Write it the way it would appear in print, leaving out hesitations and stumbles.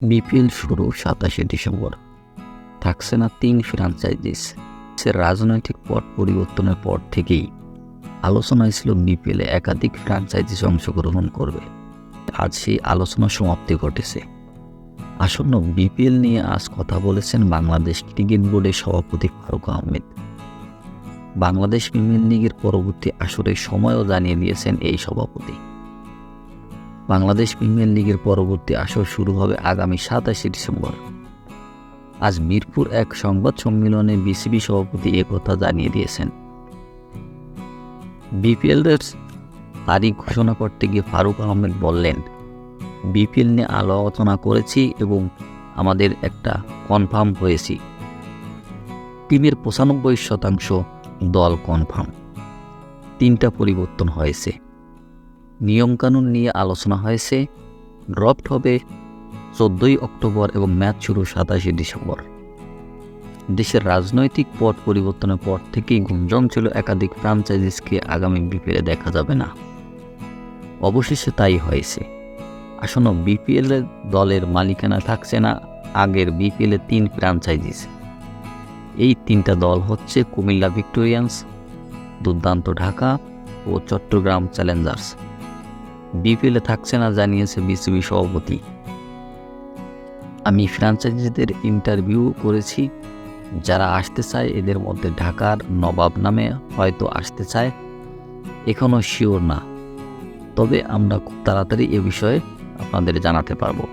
BPL শুরু ২৭শে December. থাকছে না ৩ ফ্র্যাঞ্চাইজিস। রাজনৈতিক পট পরিবর্তনের পর থেকেই আলোচনায় ছিল বিপিএলে একাধিক ফ্র্যাঞ্চাইজিস অংশগ্রহণ করবে। আজ সেই আলোচনার সমাপ্তি ঘটেছে। আসন্ন বিপিএল নিয়ে আজ কথা বলেছেন বাংলাদেশ ক্রিকেট বোর্ডের সভাপতি ফারুক আহমেদ। বাংলাদেশ প্রিমিয়ার লিগের পরবর্তী আসরের সময়ও জানিয়ে দিয়েছেন এই সভাপতি। বাংলাদেশ প্রিমিয়ার লিগের পরবর্তী আসর শুরু হবে আগামী ২৭শে ডিসেম্বর। আজ মিরপুর এক সংবাদ সম্মেলনে বিসিবি সভাপতি একথা জানিয়ে দিয়েছেন। বিপিএলের তারিখ ঘোষণা করতে গিয়ে ফারুক আহমেদ বললেন, বিপিএল নিয়ে আলোচনা করেছি এবং আমাদের একটা কনফার্ম হয়েছি। টিমের ৯৫% দল কনফার্ম। ৩টা পরিবর্তন হয়েছে। নিয়মকানুন নিয়ে আলোচনা হয়েছে। ড্রাফট হবে ১৪ই অক্টোবর এবং ম্যাচ শুরু ২৭শে ডিসেম্বর। দেশের রাজনৈতিক পট পরিবর্তনের পর থেকেই গুঞ্জন ছিল একাধিক ফ্র্যাঞ্চাইজিসকে আগামী বিপিএলে দেখা যাবে না। অবশেষে তাই হয়েছে। আসন্ন বিপিএল দলের মালিকানা থাকছে না আগের বিপিএলে ৩ ফ্র্যাঞ্চাইজিস। এই ৩টা দল হচ্ছে কুমিল্লা ভিক্টোরিয়ান্স, দুর্দান্ত ঢাকা ও চট্টগ্রাম চ্যালেঞ্জার্স। বিপিএলে থাকছে না জানিয়েছে বিসিবি সভাপতি। আমি ফ্র্যাঞ্চাইজিদের ইন্টারভিউ করেছি, যারা আসতে চায় এদের মধ্যে ঢাকার নবাব নামে হয়তো আসতে চায়, এখনও শিওর না, তবে আমরা খুব তাড়াতাড়ি এ বিষয়ে আপনাদের জানাতে পারবো।